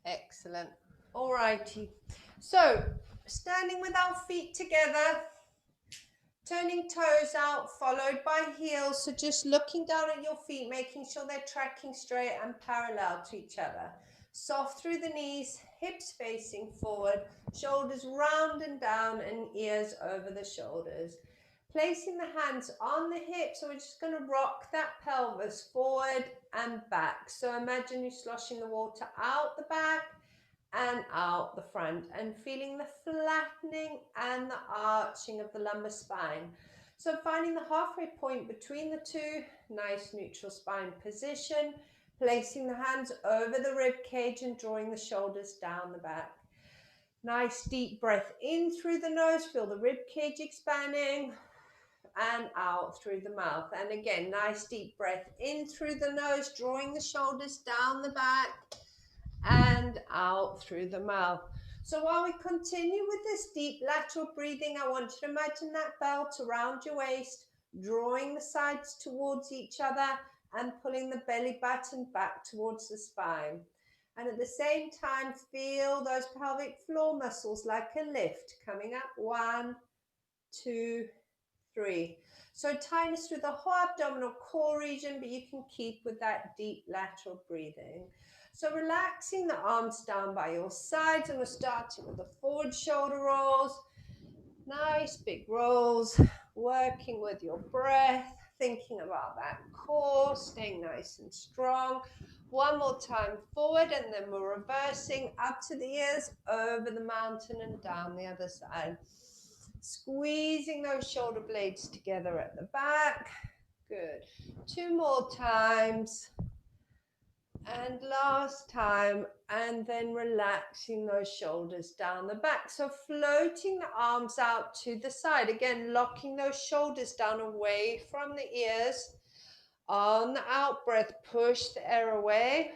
Excellent. All righty. So, standing with our feet together, turning toes out, followed by heels. So just looking down at your feet, making sure they're tracking straight and parallel to each other. Soft through the knees, hips facing forward, shoulders round and down, and ears over the shoulders. Placing the hands on the hips, so we're just going to rock that pelvis forward and back. So imagine you sloshing the water out the back and out the front, and feeling the flattening and the arching of the lumbar spine. So finding the halfway point between the two, nice neutral spine position, placing the hands over the rib cage and drawing the shoulders down the back. Nice deep breath in through the nose, feel the rib cage expanding, and out through the mouth. And again, nice deep breath in through the nose, drawing the shoulders down the back and out through the mouth. So while we continue with this deep lateral breathing, I want you to imagine that belt around your waist, drawing the sides towards each other and pulling the belly button back towards the spine. And at the same time, feel those pelvic floor muscles like a lift coming up. 1, 2, 3. So tightness through the whole abdominal core region, but you can keep with that deep lateral breathing. So relaxing the arms down by your sides, and we're starting with the forward shoulder rolls. Nice big rolls, working with your breath, thinking about that core, staying nice and strong. One more time forward, and then we're reversing up to the ears, over the mountain and down the other side. Squeezing those shoulder blades together at the back. Good. 2 more times. And last time, and then relaxing those shoulders down the back. So floating the arms out to the side. Again, locking those shoulders down away from the ears. On the out breath, push the air away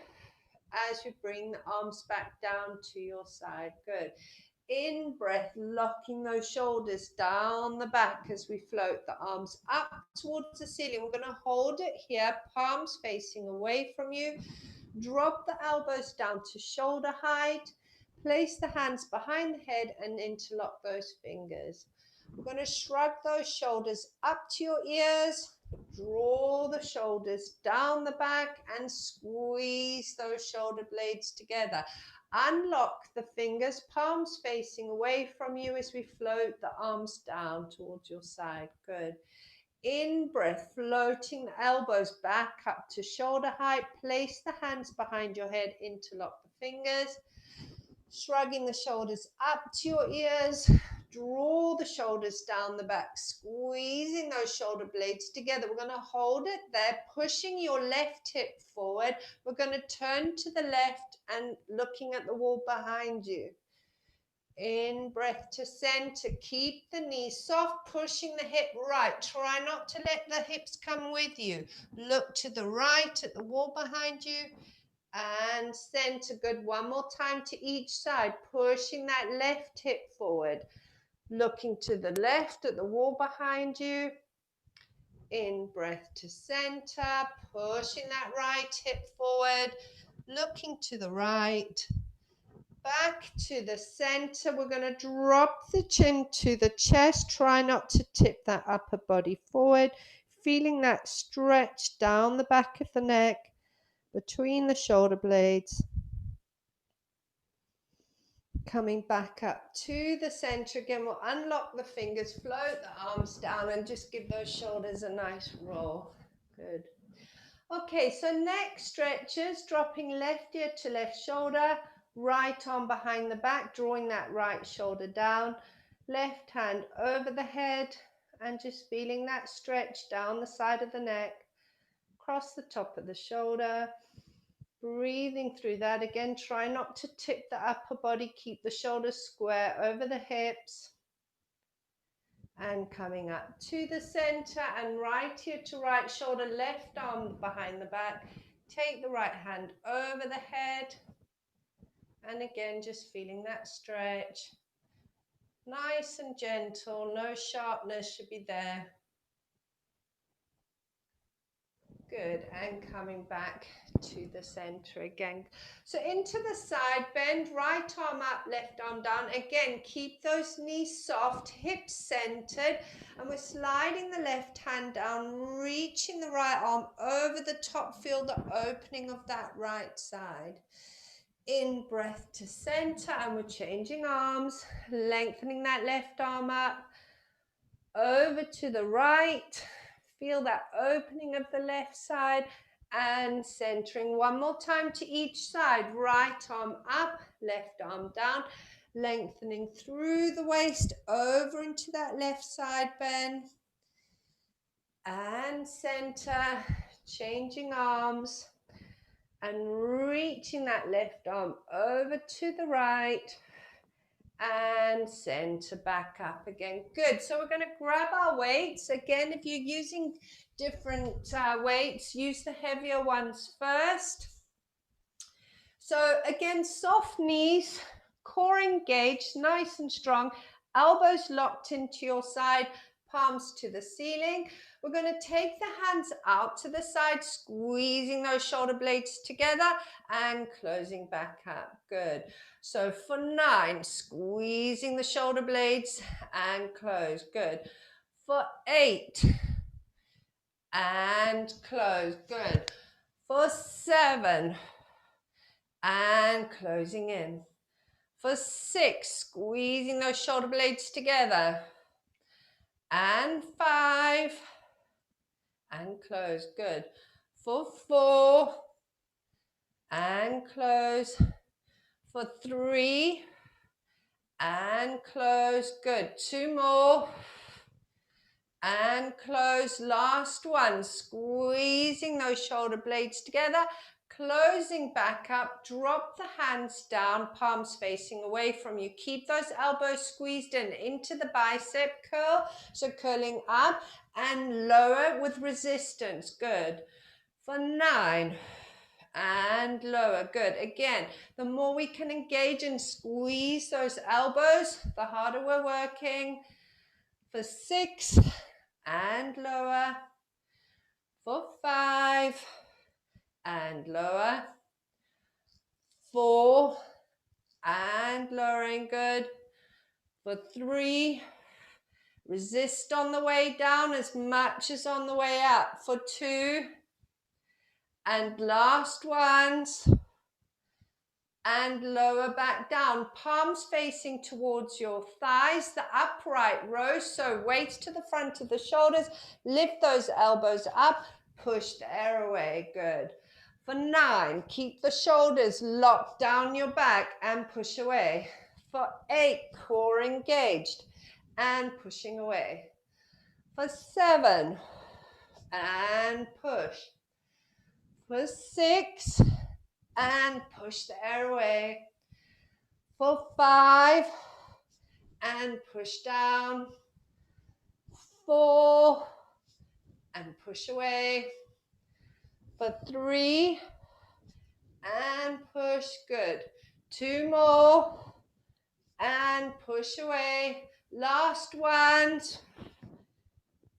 as you bring the arms back down to your side. Good. In breath, locking those shoulders down the back as we float the arms up towards the ceiling. We're going to hold it here, palms facing away from you. Drop the elbows down to shoulder height. Place the hands behind the head and interlock those fingers. We're going to shrug those shoulders up to your ears. Draw the shoulders down the back and squeeze those shoulder blades together. Unlock the fingers, palms facing away from you as we float the arms down towards your side. Good. In breath, floating the elbows back up to shoulder height. Place the hands behind your head, interlock the fingers. Shrugging the shoulders up to your ears. Draw the shoulders down the back, squeezing those shoulder blades together. We're going to hold it there, pushing your left hip forward. We're going to turn to the left and looking at the wall behind you. In breath to center, keep the knees soft, pushing the hip right. Try not to let the hips come with you. Look to the right at the wall behind you and center. Good. One more time to each side, pushing that left hip forward. Looking to the left at the wall behind you. In breath to center, pushing that right hip forward. Looking to the right. Back to the center. We're going to drop the chin to the chest. Try not to tip that upper body forward. Feeling that stretch down the back of the neck, between the shoulder blades. Coming back up to the center again. We'll unlock the fingers, float the arms down, and just give those shoulders a nice roll. Good. Okay, so neck stretches, dropping left ear to left shoulder, right arm behind the back, drawing that right shoulder down, left hand over the head, and just feeling that stretch down the side of the neck, across the top of the shoulder. Breathing through that again. Try not to tip the upper body. Keep the shoulders square over the hips. And coming up to the center and right ear to right shoulder, left arm behind the back. Take the right hand over the head. And again, just feeling that stretch. Nice and gentle. No sharpness should be there. Good, and coming back to the center again. So into the side bend, right arm up, left arm down. Again, keep those knees soft, hips centered, and we're sliding the left hand down, reaching the right arm over the top, feel the opening of that right side. In breath to center, and we're changing arms, lengthening that left arm up, over to the right. Feel that opening of the left side and centering. One more time to each side. Right arm up, left arm down. Lengthening through the waist over into that left side bend. And center. Changing arms. And reaching that left arm over to the right. And center back up again. Good. So we're going to grab our weights. Again, if you're using different weights, use the heavier ones first. So again, soft knees, core engaged, nice and strong, elbows locked into your side, palms to the ceiling. We're going to take the hands out to the side, squeezing those shoulder blades together and closing back up. Good. So for 9, squeezing the shoulder blades and close. Good. For 8, and close. Good. For 7, and closing in. For 6, squeezing those shoulder blades together. And 5, and close. Good. For 4, and close. For 3, and close. Good. 2 more. And close. Last one. Squeezing those shoulder blades together. Closing back up. Drop the hands down. Palms facing away from you. Keep those elbows squeezed in into the bicep curl. So curling up and lower with resistance. Good. For 9. And lower. Good. Again, the more we can engage and squeeze those elbows, the harder we're working. For 6, and lower. For 5, and lower. 4, and lowering. Good. For 3, resist on the way down as much as on the way up. For 2, and last ones. And lower back down, palms facing towards your thighs, the upright row, so weight to the front of the shoulders, lift those elbows up, push the air away. Good. For 9, keep the shoulders locked down your back and push away. For 8, core engaged and pushing away. For 7, and push. For 6, and push the air away. For 5, and push down. 4, and push away. For 3, and push. Good. 2 more, and push away. Last ones,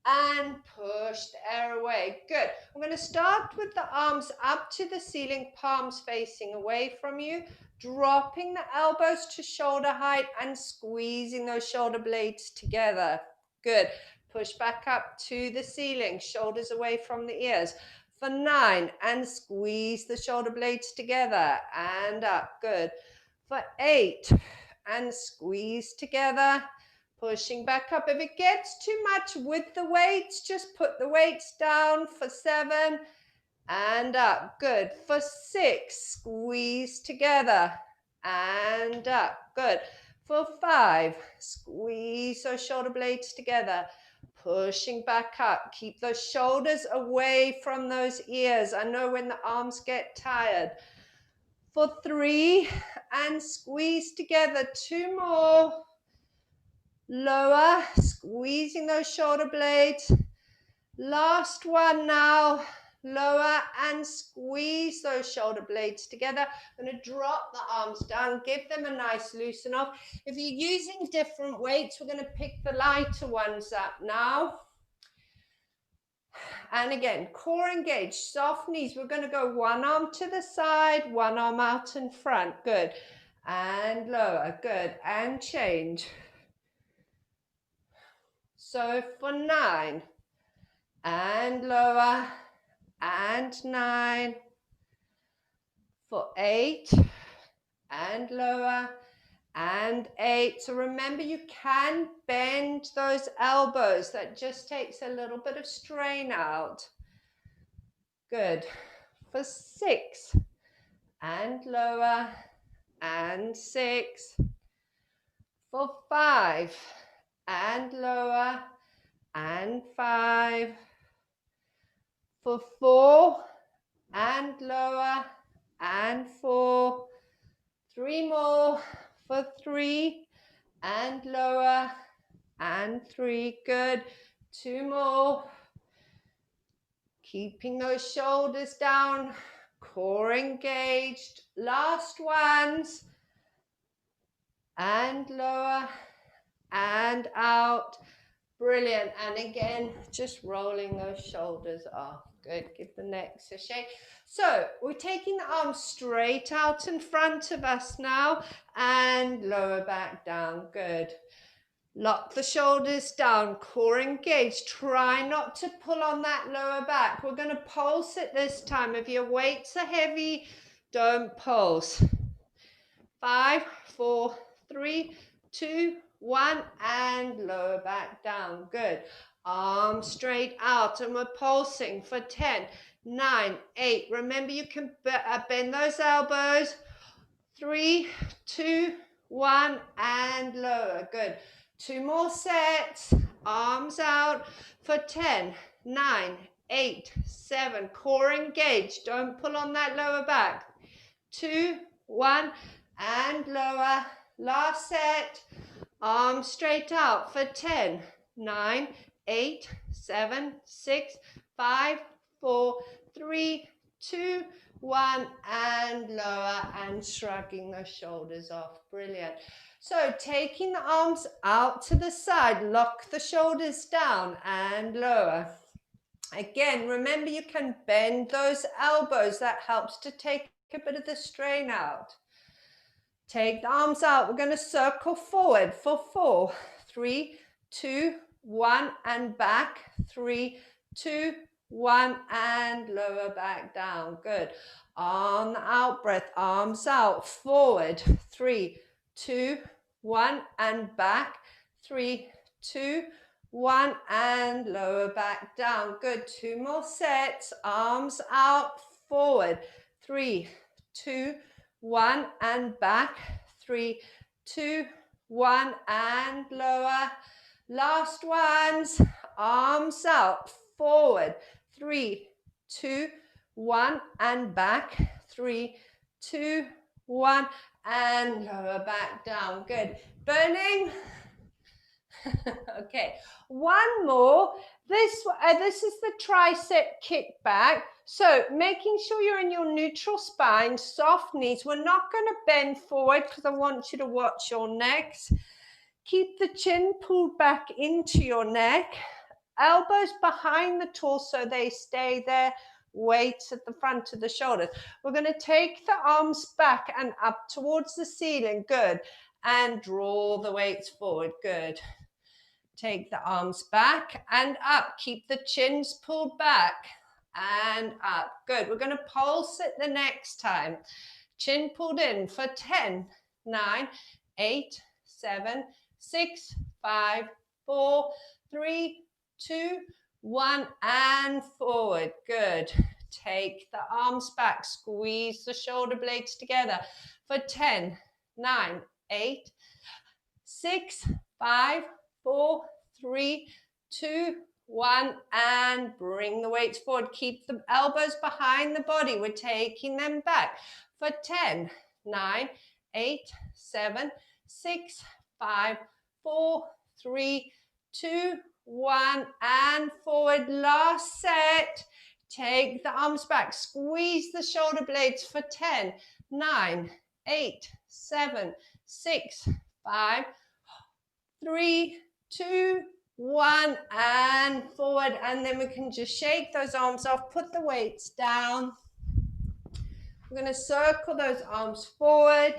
and push the air away. Good. I'm going to start with the arms up to the ceiling, palms facing away from you, dropping the elbows to shoulder height and squeezing those shoulder blades together. Good. Push back up to the ceiling, shoulders away from the ears. For 9, and squeeze the shoulder blades together and up. Good. For 8, and squeeze together. Pushing back up. If it gets too much with the weights, just put the weights down. For 7, and up. Good. For 6, squeeze together and up. Good. For 5, squeeze those shoulder blades together. Pushing back up. Keep those shoulders away from those ears. I know when the arms get tired. For 3, and squeeze together. 2 more. Lower, squeezing those shoulder blades. Last one now. Lower and squeeze those shoulder blades together. I'm going to drop the arms down, give them a nice loosen off. If you're using different weights, we're going to pick the lighter ones up now. And again, core engaged, soft knees. We're going to go one arm to the side, one arm out in front. Good. And lower. Good. And change. So for 9. And lower. And 9. For 8. And lower. And 8. So remember, you can bend those elbows. That just takes a little bit of strain out. Good. For 6. And lower. And 6. For 5. And lower. And 5. For 4. And lower. And 4. 3 more. For 3. And lower. And 3. Good. 2 more. Keeping those shoulders down. Core engaged. Last ones. And lower. And out. Brilliant. And again, just rolling those shoulders off. Good. Give the neck a shake. So we're taking the arms straight out in front of us now and lower back down. Good. Lock the shoulders down, core engaged. Try not to pull on that lower back. We're going to pulse it this time. If your weights are heavy, don't pulse. 5, 4, 3, 2, 1, and lower back down. Good. Arms straight out, and we're pulsing for 10, 9, 8. Remember, you can bend those elbows. 3, 2, 1, and lower. Good. 2 more sets. Arms out for 10, 9, 8, 7. Core engaged. Don't pull on that lower back. 2, 1, and lower. Last set. Arms straight out for 10, 9, 8, 7, 6, 5, 4, 3, 2, 1, and lower, and shrugging the shoulders off. Brilliant. So taking the arms out to the side, lock the shoulders down and lower. Again, remember, you can bend those elbows. That helps to take a bit of the strain out. Take the arms out. We're going to circle forward for 4, 3, 2, 1, and back. 3, 2, 1, and lower back down. Good. On the out breath, arms out, forward. 3, 2, 1, and back. 3, 2, 1, and lower back down. Good. 2 more sets. Arms out, forward. 3, 2, 1, and back. 3, 2, 1, and lower. Last ones. Arms out, forward. 3, 2, 1, and back. 3, 2, 1, and lower back down. Good. Burning. Okay, one more. This is the tricep kickback. So making sure you're in your neutral spine, soft knees. We're not going to bend forward because I want you to watch your necks. Keep the chin pulled back into your neck. Elbows behind the torso, they stay there. Weights at the front of the shoulders. We're going to take the arms back and up towards the ceiling. Good. And draw the weights forward. Good. Take the arms back and up. Keep the chins pulled back and up. Good. We're going to pulse it the next time. Chin pulled in for 10, 9, 8, 7, 6, 5, 4, 3, 2, 1, and forward. Good. Take the arms back. Squeeze the shoulder blades together for 10, 9, 8, 6, 5, 4, 3, 2, 1, and bring the weights forward. Keep the elbows behind the body. We're taking them back for 10, 9, 8, 7, 6, 5, 4, 3, 2, 1, and forward. Last set. Take the arms back. Squeeze the shoulder blades for 10, 9, 8, 7, 6, 5, 3, 2, 1 and forward, and then we can just shake those arms off, put the weights down. We're going to circle those arms forward.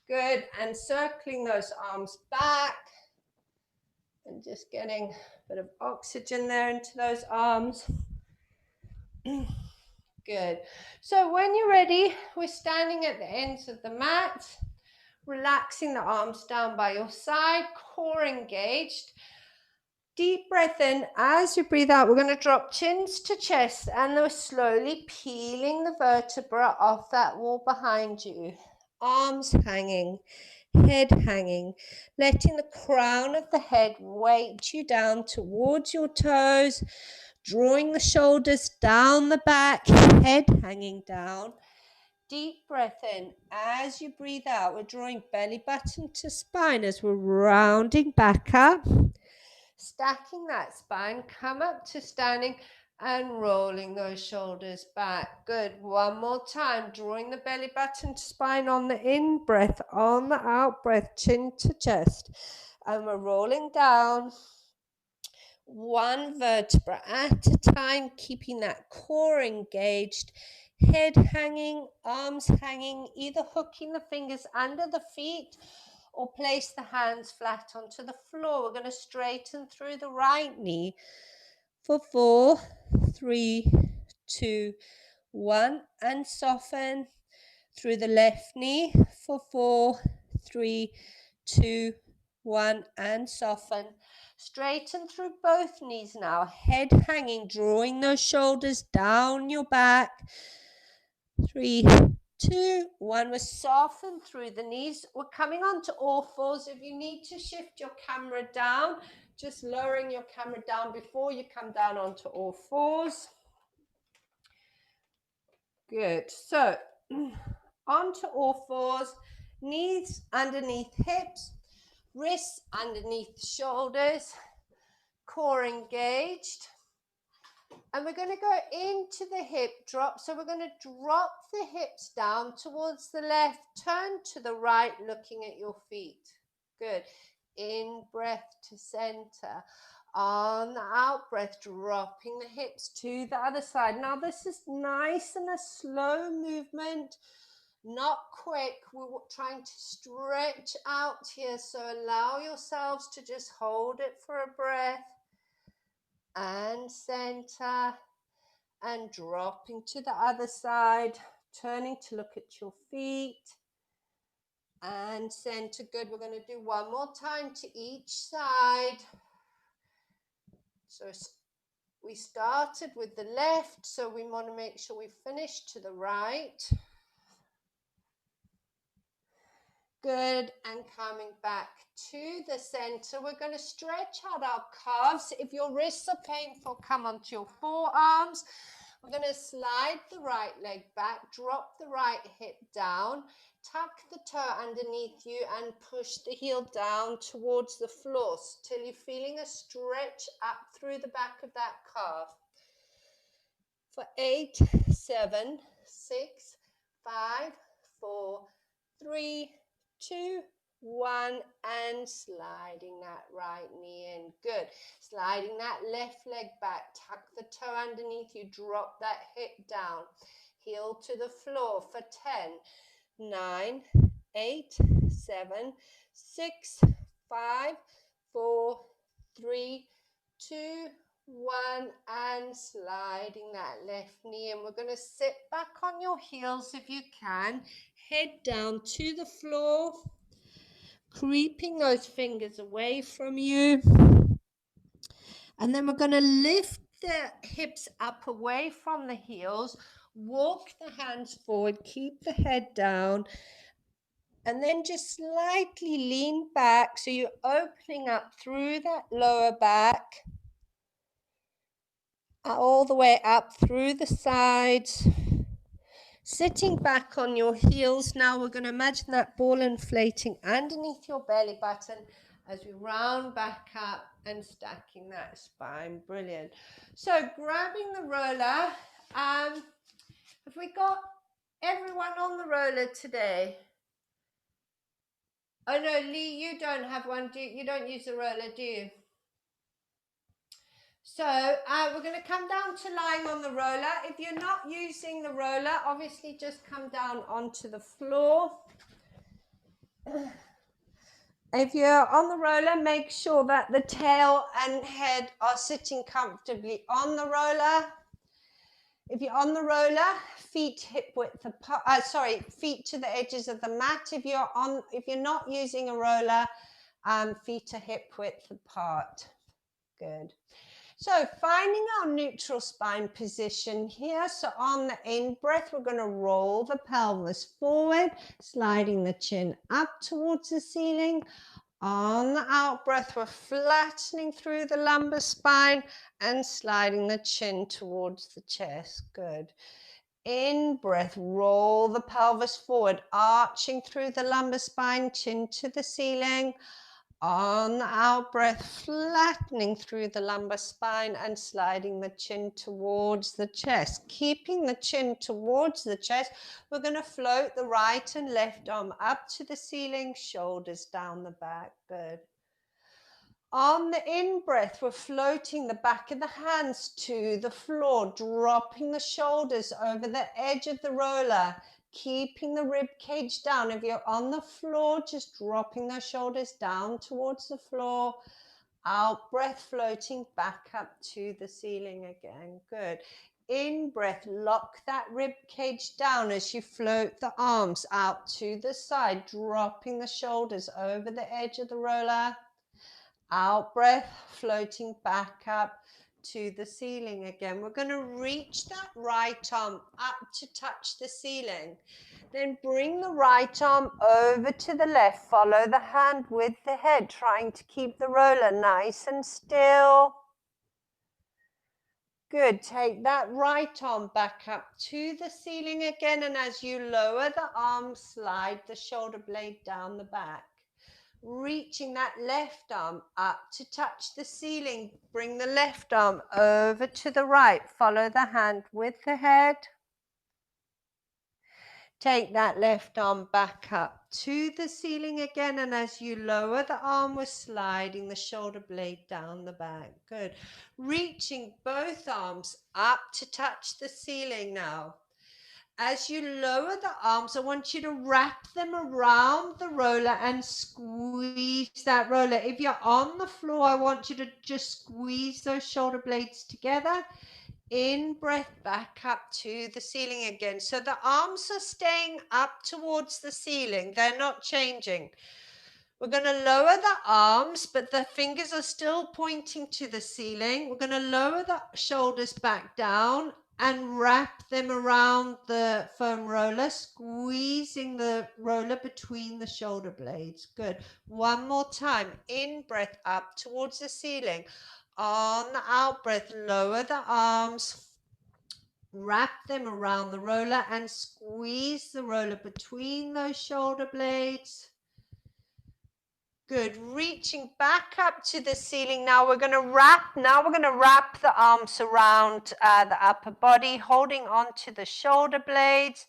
Good, and circling those arms back and just getting a bit of oxygen there into those arms. Good. So when you're ready, we're standing at the ends of the mat, relaxing the arms down by your side, core engaged. Deep breath in. As you breathe out, we're going to drop chins to chest, and we're slowly peeling the vertebra off that wall behind you. Arms hanging, head hanging, letting the crown of the head weight you down towards your toes, drawing the shoulders down the back, head hanging down. Deep breath in. As you breathe out, we're drawing belly button to spine as we're rounding back up. Stacking that spine, come up to standing and rolling those shoulders back. Good. One more time, drawing the belly button to spine on the in breath, on the out breath, chin to chest. And we're rolling down one vertebra at a time, keeping that core engaged, head hanging, arms hanging, either hooking the fingers under the feet or place the hands flat onto the floor. We're going to straighten through the right knee for 4, 3, 2, 1, and soften through the left knee for 4, 3, 2, 1, and soften. Straighten through both knees now, head hanging, drawing those shoulders down your back. 3, 2, 1. We're soften through the knees. We're coming on to all fours. If you need to shift your camera down, just lowering your camera down before you come down onto all fours. Good. So onto all fours, knees underneath hips, wrists underneath shoulders, core engaged. And we're going to go into the hip drop. So we're going to drop the hips down towards the left, turn to the right, looking at your feet. Good. In breath to center. On the out breath, dropping the hips to the other side. Now this is nice and a slow movement, not quick. We're trying to stretch out here. So allow yourselves to just hold it for a breath. And center, and dropping to the other side, turning to look at your feet, and center. Good. We're going to do one more time to each side. So we started with the left, so we want to make sure we finish to the right. Good, and coming back to the center, we're going to stretch out our calves. If your wrists are painful, come onto your forearms. We're going to slide the right leg back, drop the right hip down, tuck the toe underneath you, and push the heel down towards the floor till you're feeling a stretch up through the back of that calf. For 8, 7, 6, 5, 4, 3, 2, 1, and sliding that right knee in. Good. Sliding that left leg back, tuck the toe underneath you, drop that hip down, heel to the floor for 10, 9, 8, 7, 6, 5, 4, 3, 2, 1, and sliding that left knee in. We're going to sit back on your heels if you can, head down to the floor, creeping those fingers away from you. And then we're going to lift the hips up away from the heels, walk the hands forward, keep the head down, and then just slightly lean back so you're opening up through that lower back, all the way up through the sides. Sitting back on your heels now, we're going to imagine that ball inflating underneath your belly button as we round back up and stacking that spine. Brilliant. So grabbing the roller. Have we got everyone on the roller today? Oh no, Lee, you don't have one, do you? You don't use the roller, do you? So we're going to come down to lying on the roller. If you're not using the roller, obviously just come down onto the floor. If you're on the roller, make sure that the tail and head are sitting comfortably on the roller. If you're on the roller, feet hip width apart, feet to the edges of the mat. If you're not using a roller, feet are hip width apart. Good. So finding our neutral spine position here. So on the in-breath, we're going to roll the pelvis forward, sliding the chin up towards the ceiling. On the out-breath, we're flattening through the lumbar spine and sliding the chin towards the chest. Good. In-breath, roll the pelvis forward, arching through the lumbar spine, chin to the ceiling. On the out breath, flattening through the lumbar spine and sliding the chin towards the chest. Keeping the chin towards the chest, we're going to float the right and left arm up to the ceiling, shoulders down the back. Good. On the in-breath, we're floating the back of the hands to the floor, dropping the shoulders over the edge of the roller, keeping the rib cage down. If you're on the floor, just dropping those shoulders down towards the floor. Out breath, floating back up to the ceiling again. Good. In breath, lock that rib cage down as you float the arms out to the side, dropping the shoulders over the edge of the roller. Out breath, floating back up to the ceiling again. We're going to reach that right arm up to touch the ceiling. Then bring the right arm over to the left. Follow the hand with the head, trying to keep the roller nice and still. Good. Take that right arm back up to the ceiling again. And as you lower the arm, slide the shoulder blade down the back. Reaching that left arm up to touch the ceiling. Bring the left arm over to the right. Follow the hand with the head. Take that left arm back up to the ceiling again. And as you lower the arm, we're sliding the shoulder blade down the back. Good. Reaching both arms up to touch the ceiling now. As you lower the arms, I want you to wrap them around the roller and squeeze that roller. If you're on the floor, I want you to just squeeze those shoulder blades together. In breath, back up to the ceiling again. So the arms are staying up towards the ceiling. They're not changing. We're going to lower the arms, but the fingers are still pointing to the ceiling. We're going to lower the shoulders back down and wrap them around the foam roller, squeezing the roller between the shoulder blades. Good. One more time. In breath, up towards the ceiling. On the out breath, lower the arms, wrap them around the roller and squeeze the roller between those shoulder blades. Good. Reaching back up to the ceiling. Now we're going to wrap the arms around the upper body, holding on to the shoulder blades.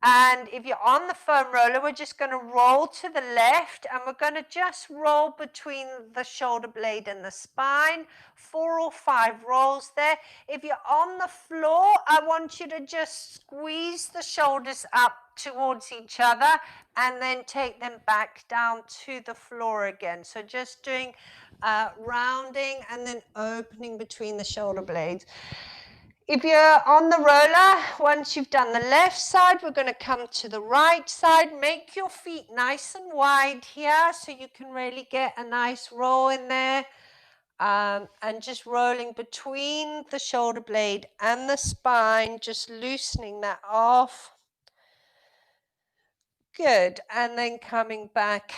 And if you're on the foam roller, we're just going to roll to the left and we're going to just roll between the shoulder blade and the spine. 4 or 5 rolls there. If you're on the floor, I want you to just squeeze the shoulders up towards each other and then take them back down to the floor again. So just doing rounding and then opening between the shoulder blades. If you're on the roller, once you've done the left side, we're going to come to the right side. Make your feet nice and wide here so you can really get a nice roll in there. And just rolling between the shoulder blade and the spine, just loosening that off. Good. And then coming back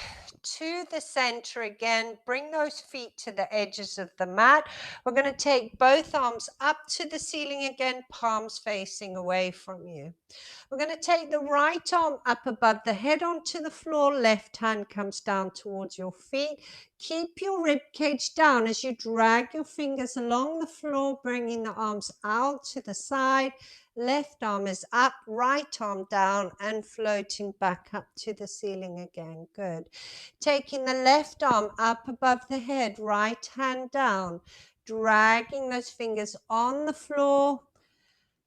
to the center again. Bring those feet to the edges of the mat. We're going to take both arms up to the ceiling again, palms facing away from you. We're going to take the right arm up above the head onto the floor. Left hand comes down towards your feet. Keep your rib cage down as you drag your fingers along the floor, bringing the arms out to the side. Left arm is up, right arm down and floating back up to the ceiling again. Good. Taking the left arm up above the head, right hand down. dragging those fingers on the floor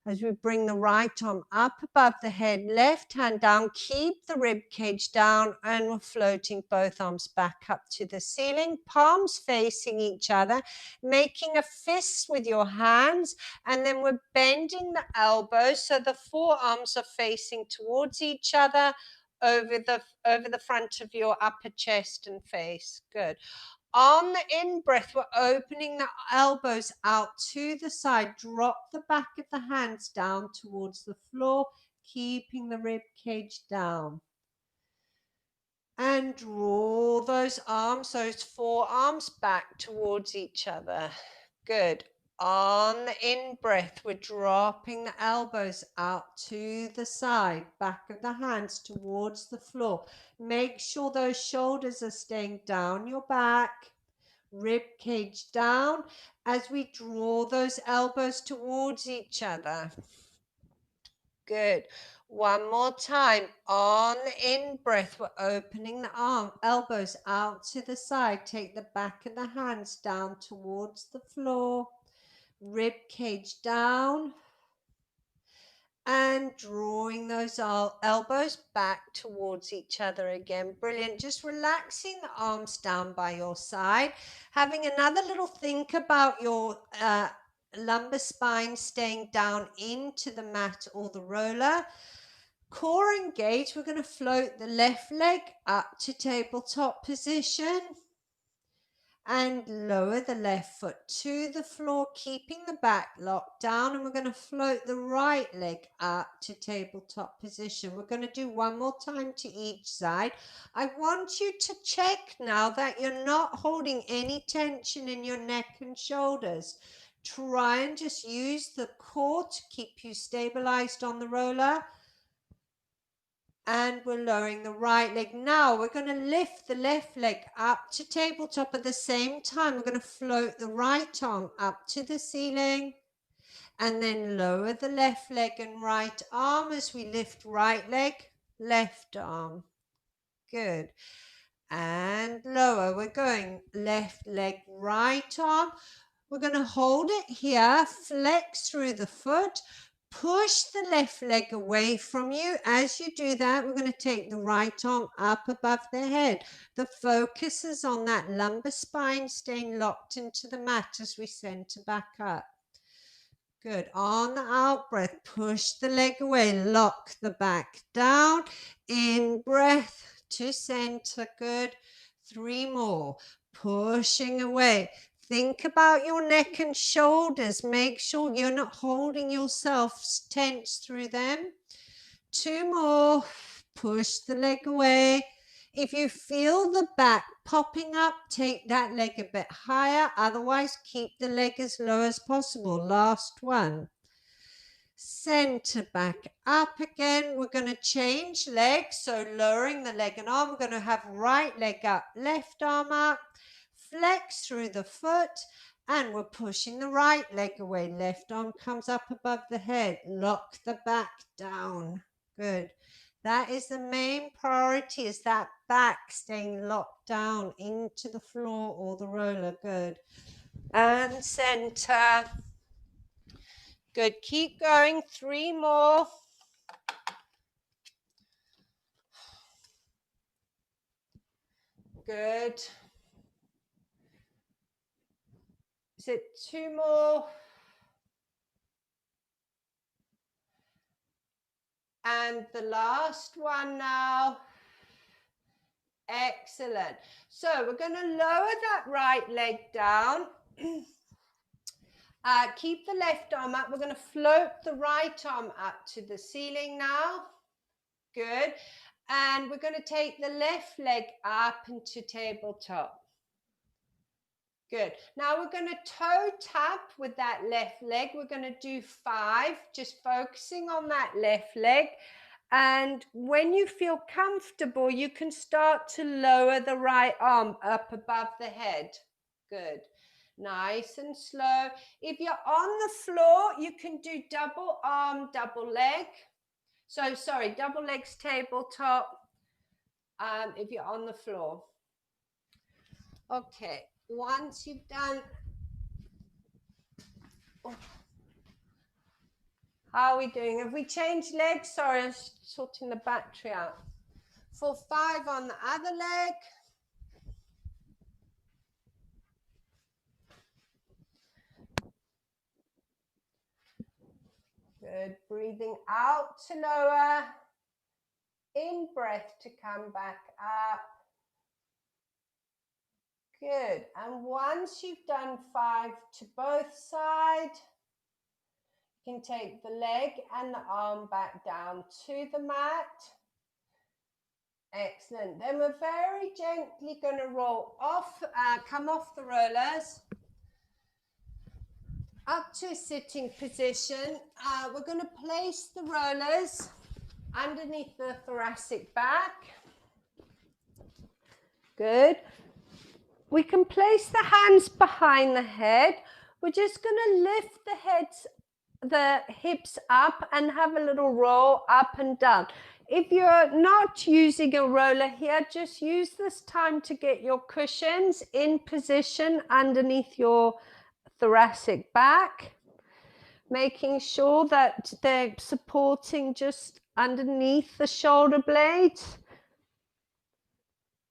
as we bring the right arm up above the head, left hand down, keep the rib cage down, and we're floating both arms back up to the ceiling, palms facing each other, making a fist with your hands, and then we're bending the elbows so the forearms are facing towards each other over the front of your upper chest and face. Good. On the in-breath, we're opening the elbows out to the side. Drop the back of the hands down towards the floor, keeping the rib cage down. And draw those arms, those forearms back towards each other. Good. On the in-breath, we're dropping the elbows out to the side, back of the hands towards the floor. Make sure those shoulders are staying down your back. Rib cage down as we draw those elbows towards each other. Good. One more time. On the in-breath, we're opening the elbows out to the side. Take the back of the hands down towards the floor. Rib cage down. And drawing those elbows back towards each other again. Brilliant. Just relaxing the arms down by your side. Having another little think about your lumbar spine staying down into the mat or the roller. Core engaged. We're going to float the left leg up to tabletop position. And lower the left foot to the floor, keeping the back locked down. And we're going to float the right leg up to tabletop position. We're going to do one more time to each side. I want you to check now that you're not holding any tension in your neck and shoulders. Try and just use the core to keep you stabilized on the roller. And we're lowering the right leg. Now we're going to lift the left leg up to tabletop. At the same time, we're going to float the right arm up to the ceiling. And then lower the left leg and right arm as we lift right leg, left arm. Good. And lower. We're going left leg, right arm. We're going to hold it here, flex through the foot. Push the left leg away from you. As you do that, we're going to take the right arm up above the head. The focus is on that lumbar spine staying locked into the mat as we center back up. Good. On the out breath, push the leg away, lock the back down. In breath to center. Good. 3 more. Pushing away. Think about your neck and shoulders. Make sure you're not holding yourself tense through them. 2 more. Push the leg away. If you feel the back popping up, take that leg a bit higher. Otherwise, keep the leg as low as possible. Last one. Center back up again. We're going to change legs. So lowering the leg and arm. We're going to have right leg up, left arm up. Flex through the foot. And we're pushing the right leg away. Left arm comes up above the head. Lock the back down. Good. That is the main priority, is that back staying locked down into the floor or the roller. Good. And center. Good. Keep going. 3 more. Good. Is it 2 more? And the last one now. Excellent. So we're going to lower that right leg down. Keep the left arm up. We're going to float the right arm up to the ceiling now. Good. And we're going to take the left leg up into tabletop. Good. Now we're going to toe tap with that left leg. We're going to do 5, just focusing on that left leg. And when you feel comfortable, you can start to lower the right arm up above the head. Good. Nice and slow. If you're on the floor, you can do double arm, double leg. So, sorry, double legs tabletop if you're on the floor. Okay, once you've done How are we doing? Have we changed legs? Sorry, I'm sorting the battery out. For 5 on the other leg. Good. Breathing out to lower. In breath to come back up. Good. And once you've done 5 to both sides, you can take the leg and the arm back down to the mat. Excellent. Then we're very gently going to roll off, come off the rollers up to a sitting position. We're going to place the rollers underneath the thoracic back. Good. We can place the hands behind the head. We're just going to lift the hips up and have a little roll up and down. If you're not using a roller here, just use this time to get your cushions in position underneath your thoracic back, making sure that they're supporting just underneath the shoulder blades.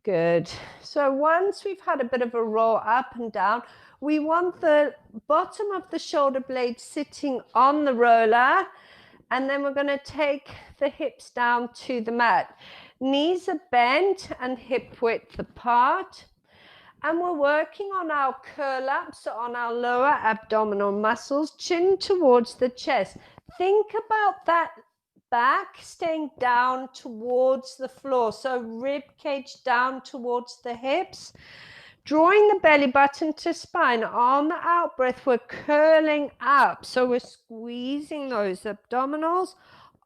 Good. So once we've had a bit of a roll up and down, we want the bottom of the shoulder blade sitting on the roller, and then we're going to take the hips down to the mat. Knees are bent and hip width apart. And we're working on our curl ups, on our lower abdominal muscles, chin towards the chest. Think about that back staying down towards the floor. So rib cage down towards the hips. Drawing the belly button to spine. On the out breath, we're curling up. So we're squeezing those abdominals.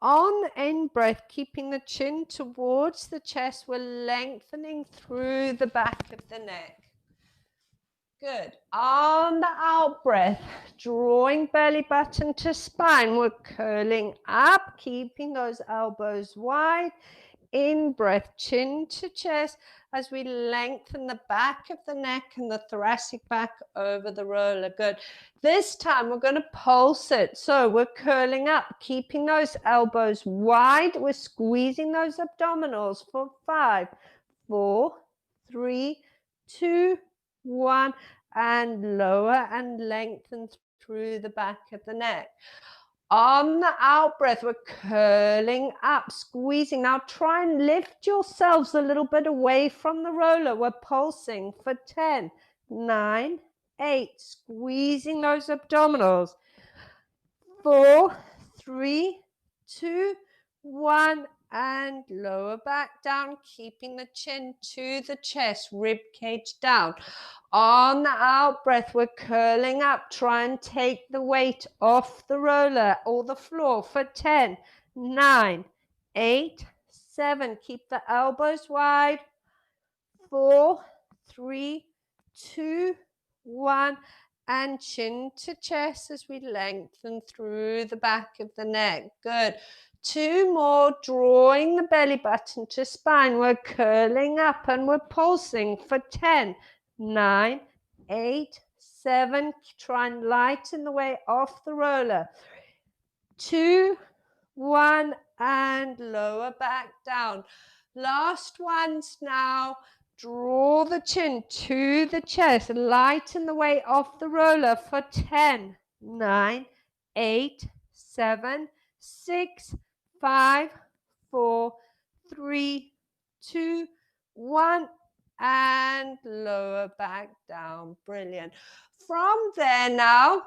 On the in breath, keeping the chin towards the chest, we're lengthening through the back of the neck. Good. On the out breath, drawing belly button to spine, we're curling up, keeping those elbows wide. In breath, chin to chest, as we lengthen the back of the neck and the thoracic back over the roller. Good. This time we're going to pulse it. So we're curling up, keeping those elbows wide. We're squeezing those abdominals for 5, 4, 3, 2, 1, and lower and lengthen through the back of the neck. On the out breath, we're curling up, squeezing. Now try and lift yourselves a little bit away from the roller. We're pulsing for 10, 9, 8, squeezing those abdominals. 4, 3, 2, 1, and lower back down, keeping the chin to the chest, rib cage down. On the out breath, we're curling up. Try and take the weight off the roller or the floor for 10, 9, 8, 7. Keep the elbows wide. 4, 3, 2, 1. And chin to chest as we lengthen through the back of the neck. Good. 2 more, drawing the belly button to spine. We're curling up and we're pulsing for 10, 9, 8, 7. Try and lighten the weight off the roller. 2, 1, and lower back down. Last ones now. Draw the chin to the chest. Lighten the weight off the roller for 10, 9, 8, 7, 6, 5, 4, 3, 2, 1, and lower back down. Brilliant. From there now,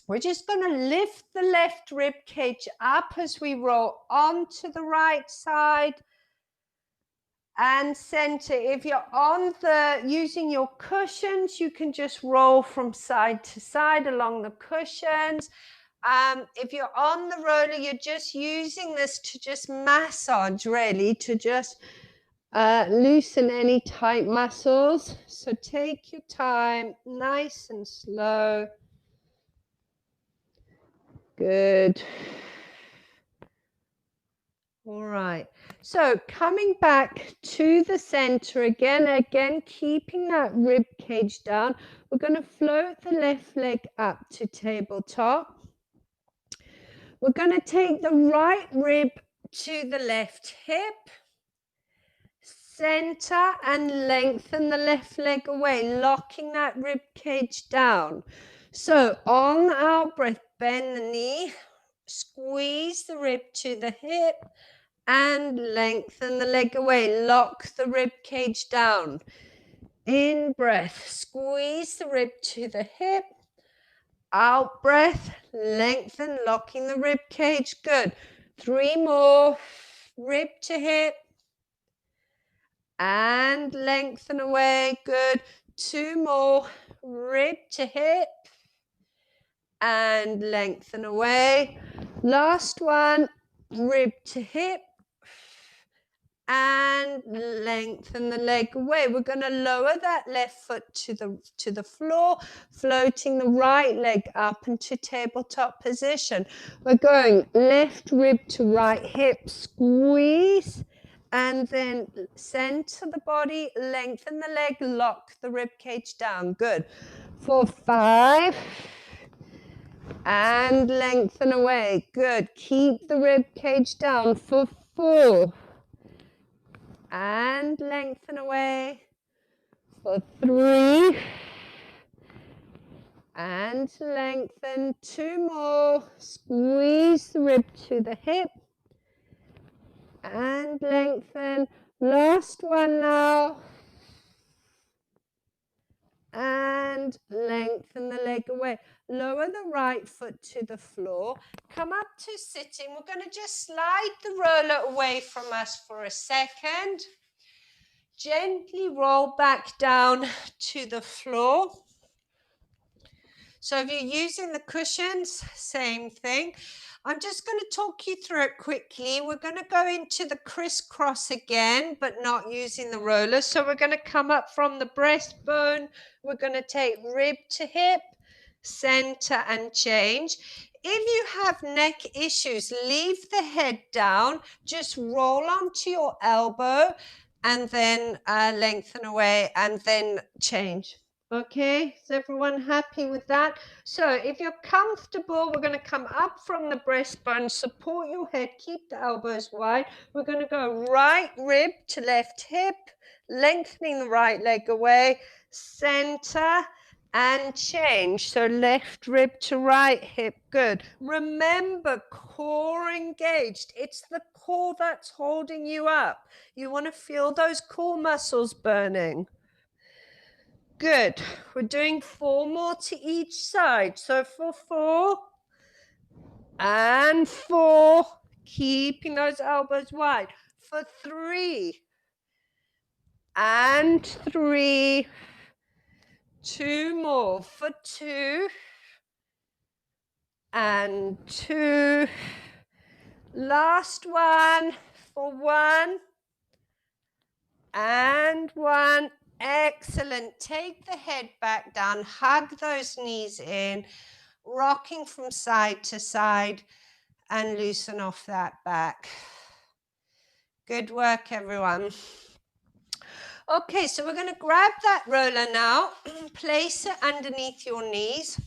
we're just going to lift the left rib cage up as we roll onto the right side and center. If you're using your cushions, you can just roll from side to side along the cushions. If you're on the roller, you're just using this to just massage, really, to just loosen any tight muscles. So take your time, nice and slow. Good. All right. So coming back to the center again, keeping that rib cage down. We're going to float the left leg up to tabletop. We're going to take the right rib to the left hip, center, and lengthen the left leg away, locking that rib cage down. So on our breath, bend the knee, squeeze the rib to the hip, and lengthen the leg away. Lock the rib cage down. In breath, squeeze the rib to the hip. Out breath, lengthen, locking the rib cage. Good. 3 more. Rib to hip. And lengthen away. Good. 2 more. Rib to hip. And lengthen away. Last one. Rib to hip. And lengthen the leg away. We're going to lower that left foot to the floor, floating the right leg up into tabletop position. We're going left rib to right hip, squeeze, and then center the body, lengthen the leg, lock the rib cage down. Good. For 5. And lengthen away. Good. Keep the rib cage down for 4. And lengthen away for 3. And lengthen. 2 more. Squeeze the rib to the hip. And lengthen. Last one now. And lengthen the leg away. Lower the right foot to the floor. Come up to sitting. We're going to just slide the roller away from us for a second. Gently roll back down to the floor. So if you're using the cushions, same thing. I'm just going to talk you through it quickly. We're going to go into the crisscross again, but not using the roller. So we're going to come up from the breastbone. We're going to take rib to hip, center, and change. If you have neck issues, leave the head down. Just roll onto your elbow and then lengthen away and then change. Okay, is everyone happy with that? So if you're comfortable, we're going to come up from the breastbone, support your head, keep the elbows wide. We're going to go right rib to left hip, lengthening the right leg away, center, and change. So left rib to right hip, good. Remember, core engaged. It's the core that's holding you up. You want to feel those core muscles burning. Good. We're doing 4 more to each side. So for 4 and 4, keeping those elbows wide. For 3 and 3, 2 more. For 2 and 2. Last one for 1 and 1. Excellent. Take the head back down, hug those knees in, rocking from side to side, and loosen off that back. Good work, everyone. Okay, so we're going to grab that roller now, place it underneath your knees,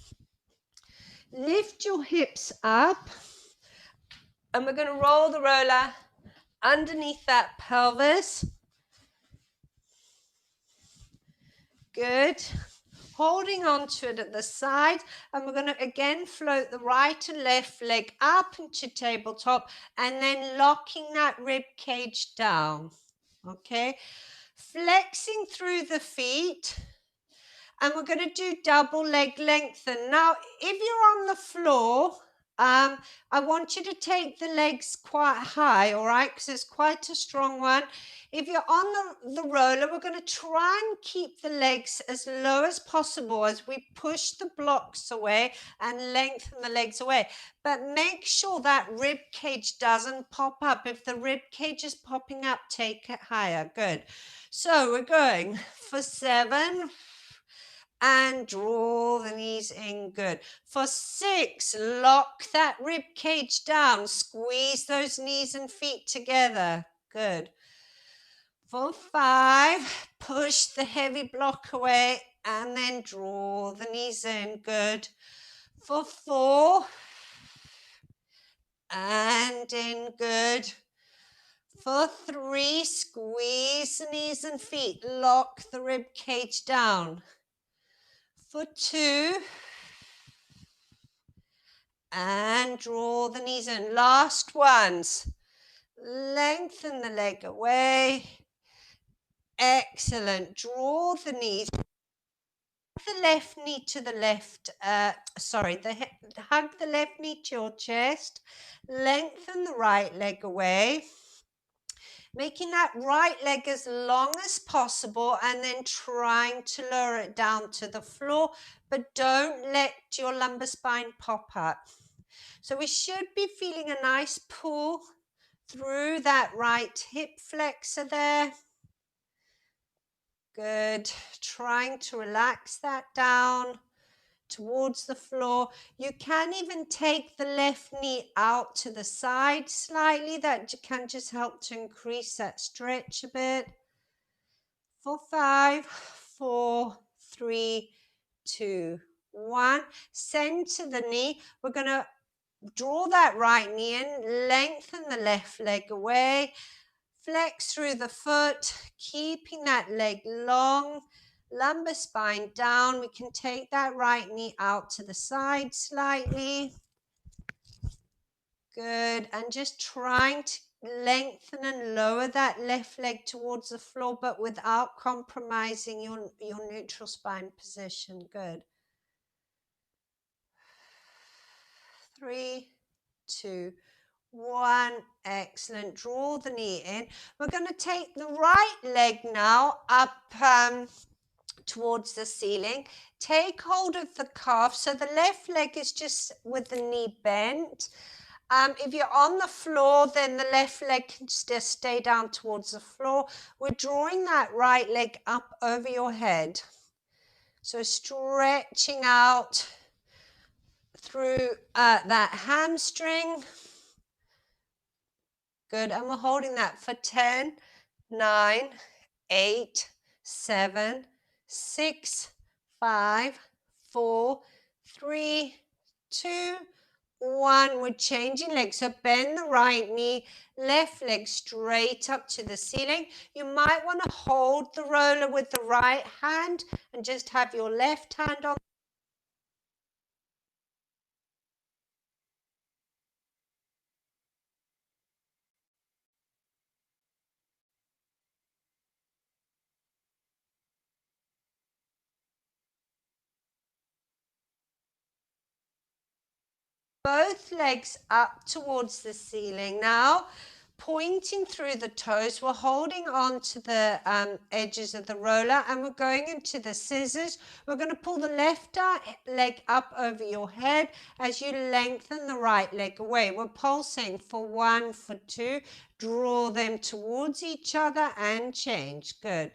lift your hips up, and we're going to roll the roller underneath that pelvis. Good. Holding on to it at the side, and we're going to again float the right and left leg up into tabletop and then locking that rib cage down. Okay, flexing through the feet, and we're going to do double leg lengthen. Now, if you're on the floor, I want you to take the legs quite high, all right, because it's quite a strong one. If you're on the roller, we're going to try and keep the legs as low as possible as we push the blocks away and lengthen the legs away. But make sure that rib cage doesn't pop up. If the rib cage is popping up, take it higher. Good. So we're going for 7. And draw the knees in, good. For 6, lock that rib cage down. Squeeze those knees and feet together. Good. For 5, push the heavy block away and then draw the knees in. Good. For 4, and in. Good. For 3, squeeze the knees and feet, lock the rib cage down. For 2, and draw the knees in. Last ones. Lengthen the leg away. Excellent. Draw the knees. The left knee to the left, hug the left knee to your chest. Lengthen the right leg away. Making that right leg as long as possible and then trying to lower it down to the floor, but don't let your lumbar spine pop up. So we should be feeling a nice pull through that right hip flexor there. Good. Trying to relax that down towards the floor. You can even take the left knee out to the side slightly. That can just help to increase that stretch a bit. For 5, 4, 3, 2, 1. Center the knee. We're going to draw that right knee in, lengthen the left leg away, flex through the foot, keeping that leg long, lumbar spine down. We can take that right knee out to the side slightly. Good, and just trying to lengthen and lower that left leg towards the floor, but without compromising your neutral spine position. Good. 3, 2, 1. Excellent. Draw the knee in. We're going to take the right leg now up towards the ceiling. Take hold of the calf. So the left leg is just with the knee bent. If you're on the floor, then the left leg can just stay down towards the floor. We're drawing that right leg up over your head. So stretching out through that hamstring. Good, and we're holding that for 10, 9, 8, 7, 6, 5, 4, 3, 2, 1. We're changing legs. So bend the right knee, left leg straight up to the ceiling. You might want to hold the roller with the right hand and just have your left hand on. Both legs up towards the ceiling. Now, pointing through the toes, we're holding on to the edges of the roller and we're going into the scissors. We're going to pull the left leg up over your head as you lengthen the right leg away. We're pulsing for 1, for 2. Draw them towards each other and change. Good.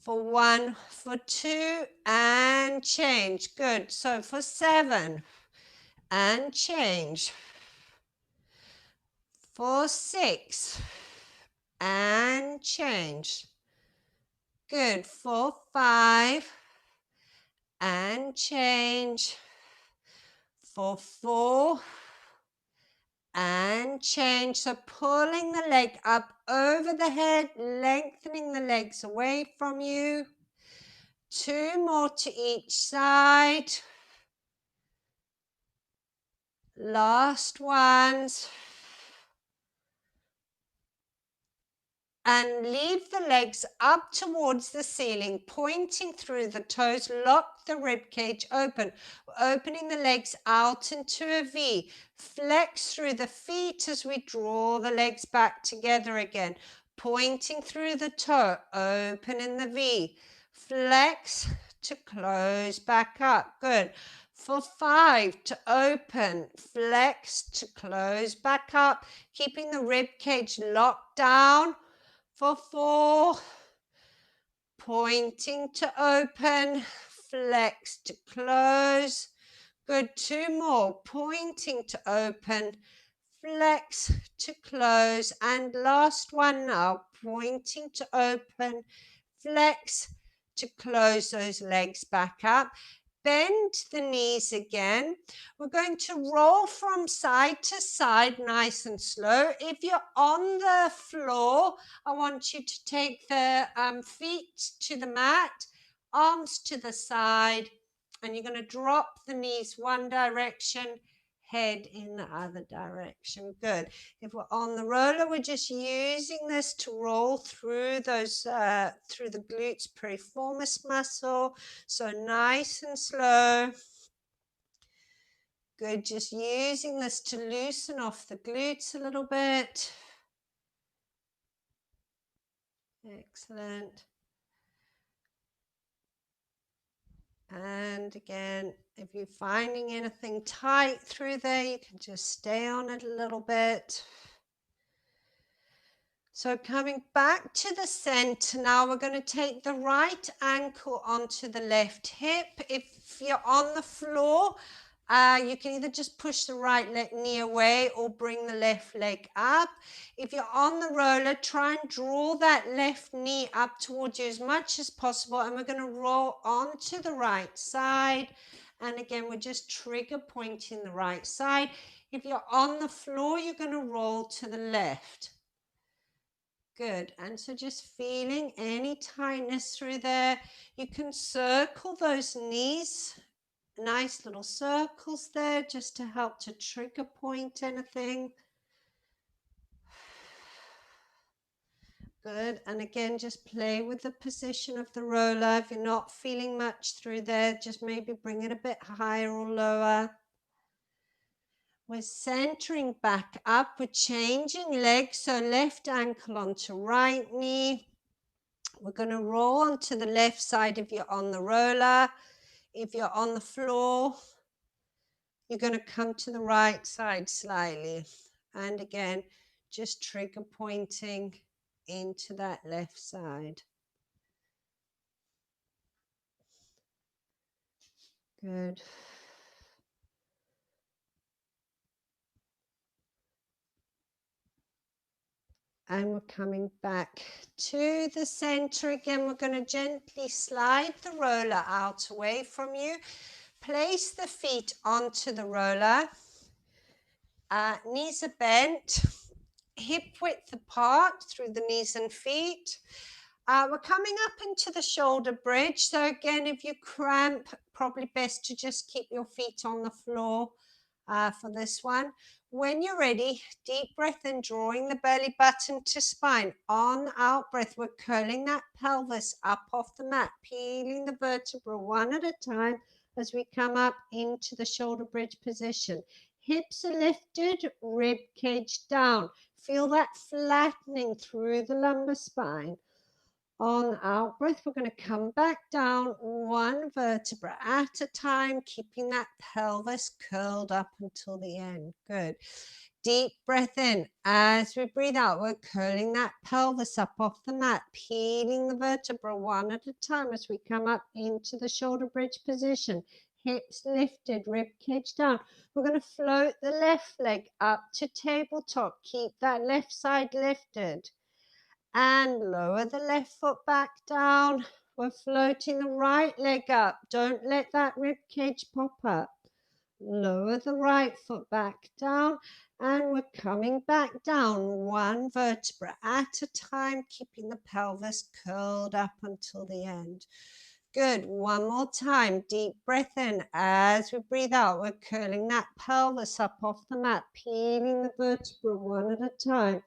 For 1, for 2, and change. Good. So for 7. And change. For 6 and change. Good. For 5 and change. For 4 and change. So pulling the leg up over the head, lengthening the legs away from you. 2 more to each side. Last ones. And leave the legs up towards the ceiling, pointing through the toes. Lock the rib cage open. Opening the legs out into a V. Flex through the feet as we draw the legs back together again. Pointing through the toe, open in the V. Flex to close back up. Good. For 5 to open, flex to close back up, keeping the rib cage locked down. For 4, pointing to open, flex to close. Good, 2 more, pointing to open, flex to close, and last one now, pointing to open, flex to close those legs back up. Bend the knees again. We're going to roll from side to side, nice and slow. If you're on the floor, I want you to take the feet to the mat, arms to the side, and you're going to drop the knees one direction, head in the other direction. Good. If we're on the roller, we're just using this to roll through those, through the glutes piriformis muscle. So nice and slow. Good, just using this to loosen off the glutes a little bit. Excellent. And again, if you're finding anything tight through there, you can just stay on it a little bit. So coming back to the center, now we're going to take the right ankle onto the left hip. If you're on the floor, you can either just push the right knee away or bring the left leg up. If you're on the roller, try and draw that left knee up towards you as much as possible. And we're going to roll onto the right side. And again, we're just trigger pointing the right side. If you're on the floor, you're going to roll to the left. Good. And so just feeling any tightness through there. You can circle those knees. Nice little circles there just to help to trigger point anything. Good. And again, just play with the position of the roller. If you're not feeling much through there, just maybe bring it a bit higher or lower. We're centering back up. We're changing legs. So left ankle onto right knee. We're going to roll onto the left side if you're on the roller. If you're on the floor, you're going to come to the right side slightly. And again, just trigger pointing into that left side. Good. And we're coming back to the center again. We're going to gently slide the roller out away from you. Place the feet onto the roller. Knees are bent. Hip width apart through the knees and feet. We're coming up into the shoulder bridge. So again, if you cramp, probably best to just keep your feet on the floor for this one. When you're ready, deep breath in, drawing the belly button to spine. On out breath, we're curling that pelvis up off the mat, peeling the vertebra one at a time as we come up into the shoulder bridge position. Hips are lifted, rib cage down. Feel that flattening through the lumbar spine. On out breath, we're going to come back down one vertebra at a time, keeping that pelvis curled up until the end. Good. Deep breath in. As we breathe out, we're curling that pelvis up off the mat, peeling the vertebra one at a time as we come up into the shoulder bridge position. Hips lifted, rib cage down. We're going to float the left leg up to tabletop. Keep that left side lifted. And lower the left foot back down. We're floating the right leg up. Don't let that rib cage pop up. Lower the right foot back down. And we're coming back down one vertebra at a time, keeping the pelvis curled up until the end. Good. One more time. Deep breath in. As we breathe out, we're curling that pelvis up off the mat, peeling the vertebra one at a time.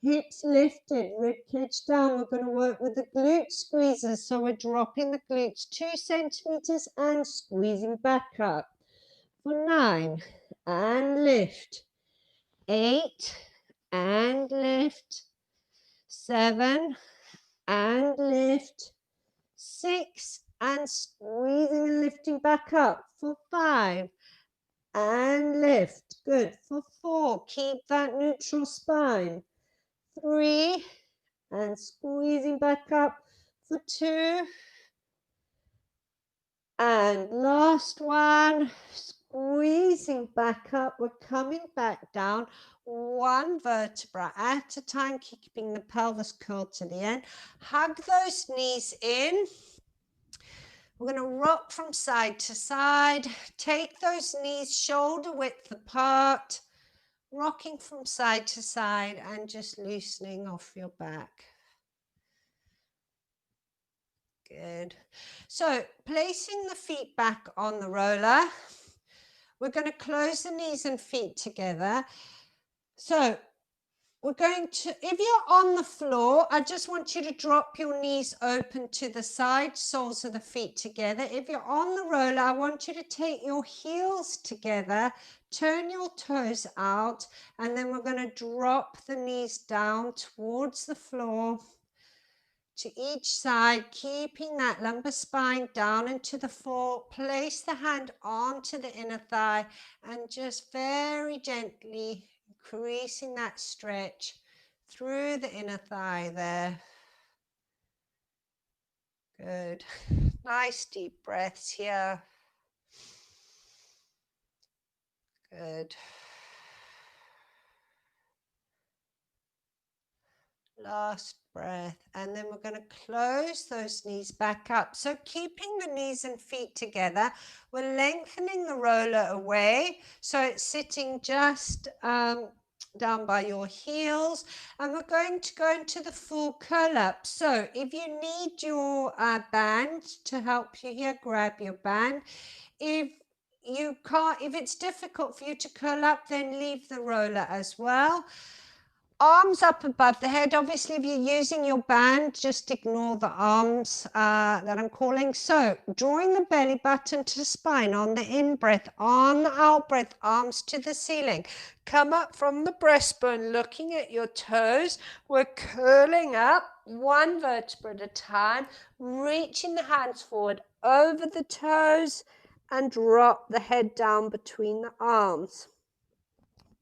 Hips lifted, rib cage down. We're going to work with the glute squeezers. So we're dropping the glutes 2 centimeters and squeezing back up. For 9, and lift. 8, and lift. 7, and lift. 6, and squeezing and lifting back up. For 5, and lift. Good. For 4, keep that neutral spine. 3, and squeezing back up. For 2, and last one, squeezing back up. We're coming back down, one vertebra at a time, keeping the pelvis curled to the end. Hug those knees in. We're going to rock from side to side. Take those knees shoulder width apart, rocking from side to side and just loosening off your back. Good. So placing the feet back on the roller, we're going to close the knees and feet together. So we're going to, if you're on the floor, I just want you to drop your knees open to the side, soles of the feet together. If you're on the roller, I want you to take your heels together, turn your toes out, and then we're going to drop the knees down towards the floor to each side, keeping that lumbar spine down into the floor. Place the hand onto the inner thigh and just very gently increasing that stretch through the inner thigh there. Good. Nice deep breaths here. Good. Last breath, and then we're going to close those knees back up. So keeping the knees and feet together, we're lengthening the roller away so it's sitting just down by your heels, and we're going to go into the full curl up. So if you need your band to help you here, grab your band. If you can't, if it's difficult for you to curl up, then leave the roller as well. Arms up above the head. Obviously, if you're using your band, just ignore the arms that I'm calling. So, drawing the belly button to the spine on the in-breath, on the out-breath, arms to the ceiling. Come up from the breastbone, looking at your toes. We're curling up, one vertebra at a time, reaching the hands forward over the toes and drop the head down between the arms.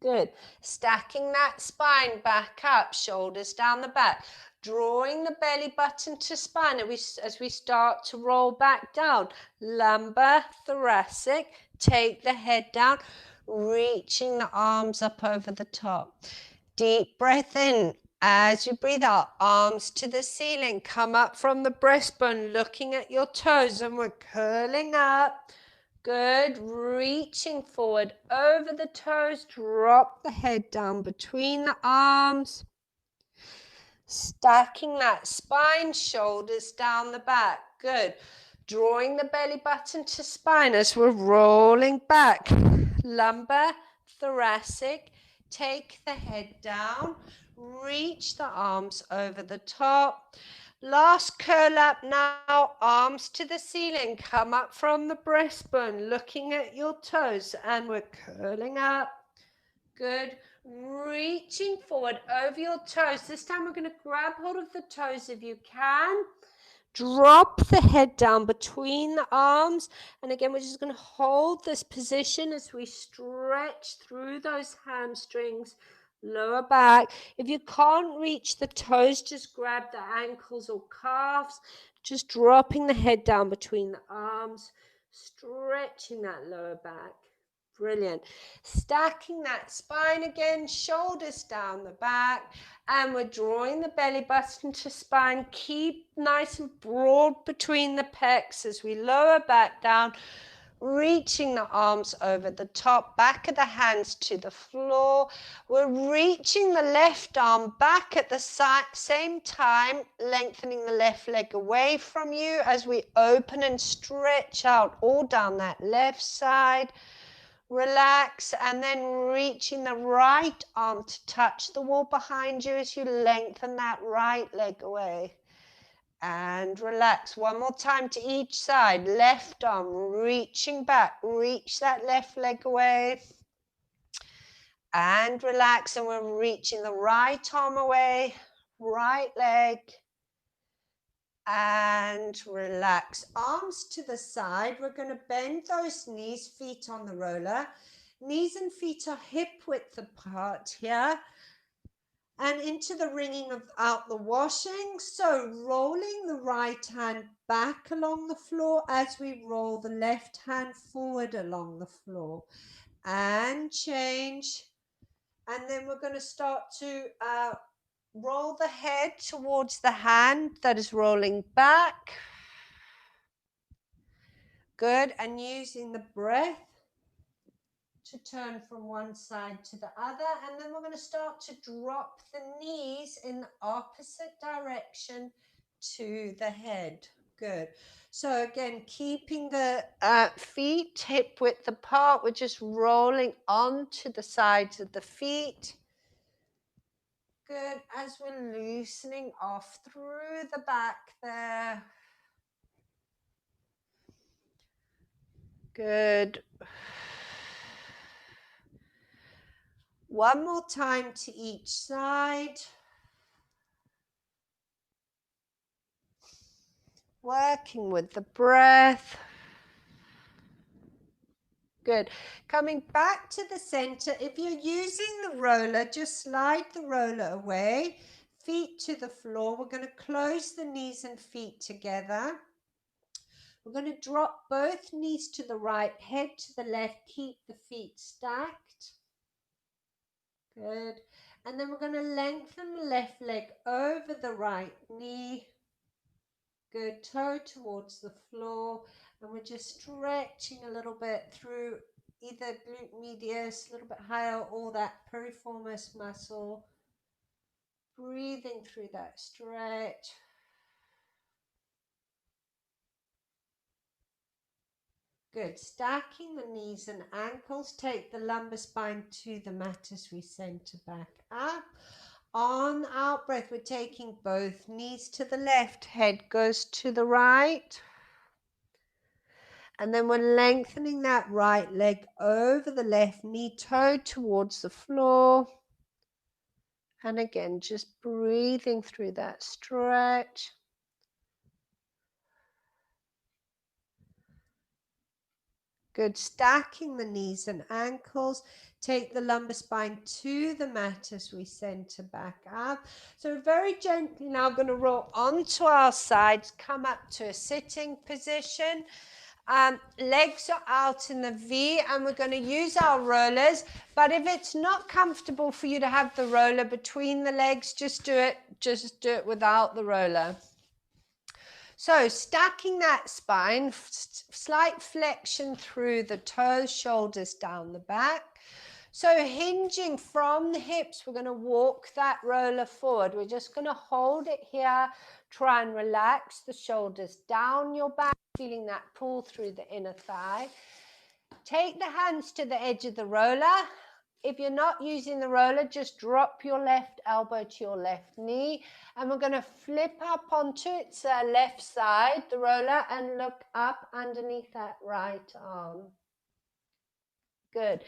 Good. Stacking that spine back up, shoulders down the back, drawing the belly button to spine as we start to roll back down. Lumbar, thoracic, take the head down, reaching the arms up over the top. Deep breath in. As you breathe out, arms to the ceiling, come up from the breastbone, looking at your toes, and we're curling up. Good, reaching forward over the toes, drop the head down between the arms, stacking that spine, shoulders down the back. Good, drawing the belly button to spine as we're rolling back. Lumbar, thoracic, take the head down, reach the arms over the top. Last curl up now, arms to the ceiling, come up from the breastbone, looking at your toes, and we're curling up. Good, reaching forward over your toes. This time we're going to grab hold of the toes if you can. Drop the head down between the arms, and again we're just going to hold this position as we stretch through those hamstrings, lower back. If you can't reach the toes, just grab the ankles or calves, just dropping the head down between the arms, stretching that lower back. Brilliant. Stacking that spine again, shoulders down the back, and we're drawing the belly button to spine. Keep nice and broad between the pecs as we lower back down, reaching the arms over the top, back of the hands to the floor. We're reaching the left arm back at the same time, lengthening the left leg away from you as we open and stretch out all down that left side. Relax, and then reaching the right arm to touch the wall behind you as you lengthen that right leg away. And relax. One more time to each side. Left arm reaching back. Reach that left leg away. And relax, and we're reaching the right arm away. Right leg. And relax. Arms to the side. We're going to bend those knees, feet on the roller. Knees and feet are hip width apart here. and into the wringing of out the washing. So rolling the right hand back along the floor as we roll the left hand forward along the floor, and change. And then we're going to start to roll the head towards the hand that is rolling back. Good. And using the breath to turn from one side to the other. And then we're going to start to drop the knees in the opposite direction to the head. Good. So again, keeping the feet hip width apart, we're just rolling onto the sides of the feet. Good, as we're loosening off through the back there. Good. One more time to each side. Working with the breath. Good. Coming back to the center. If you're using the roller, just slide the roller away. Feet to the floor. We're going to close the knees and feet together. We're going to drop both knees to the right, head to the left. Keep the feet stacked. Good. And then we're going to lengthen the left leg over the right knee. Good. Toe towards the floor. And we're just stretching a little bit through either glute medius, a little bit higher, or that piriformis muscle. Breathing through that stretch. Good. Stacking the knees and ankles. Take the lumbar spine to the mat as we center back up. On out breath, we're taking both knees to the left, head goes to the right. And then we're lengthening that right leg over the left knee, toe towards the floor. And again, just breathing through that stretch. Good. Stacking the knees and ankles. Take the lumbar spine to the mat as we center back up. So very gently now going to roll onto our sides, come up to a sitting position. Legs are out in the V, and we're going to use our rollers. But if it's not comfortable for you to have the roller between the legs, just do it without the roller. So stacking that spine, slight flexion through the toes, shoulders down the back. So hinging from the hips, we're going to walk that roller forward. We're just going to hold it here. Try and relax the shoulders down your back, feeling that pull through the inner thigh. Take the hands to the edge of the roller. If you're not using the roller, just drop your left elbow to your left knee. And we're going to flip up onto its left side, the roller, and look up underneath that right arm. Good.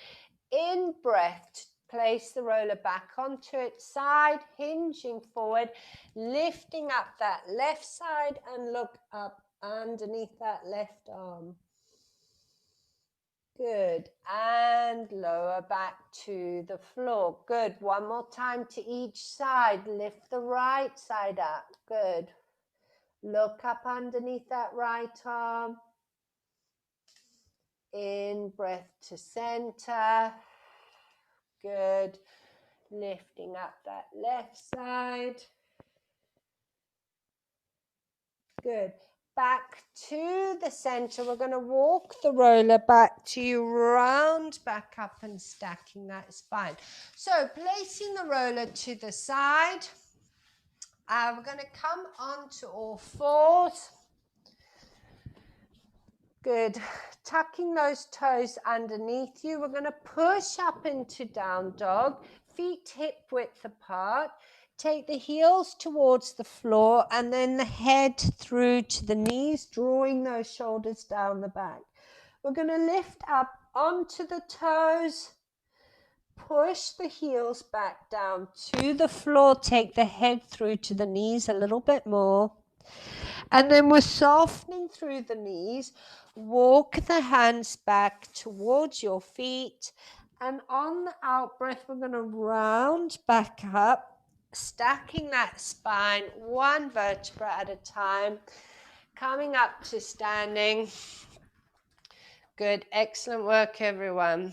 In breath, place the roller back onto its side, hinging forward, lifting up that left side and look up underneath that left arm. Good. And lower back to the floor. Good. One more time to each side. Lift the right side up. Good. Look up underneath that right arm. In breath to center. Good. Lifting up that left side. Good. Back to the center. We're going to walk the roller back to you, round back up and stacking that spine. So placing the roller to the side. We're going to come onto all fours. Good. Tucking those toes underneath you. We're going to push up into down dog. Feet hip width apart. Take the heels towards the floor and then the head through to the knees, drawing those shoulders down the back. We're going to lift up onto the toes. Push the heels back down to the floor. Take the head through to the knees a little bit more. And then we're softening through the knees. Walk the hands back towards your feet. And on the out breath, we're going to round back up stacking that spine one vertebra at a time, coming up to standing. Good, excellent work, everyone.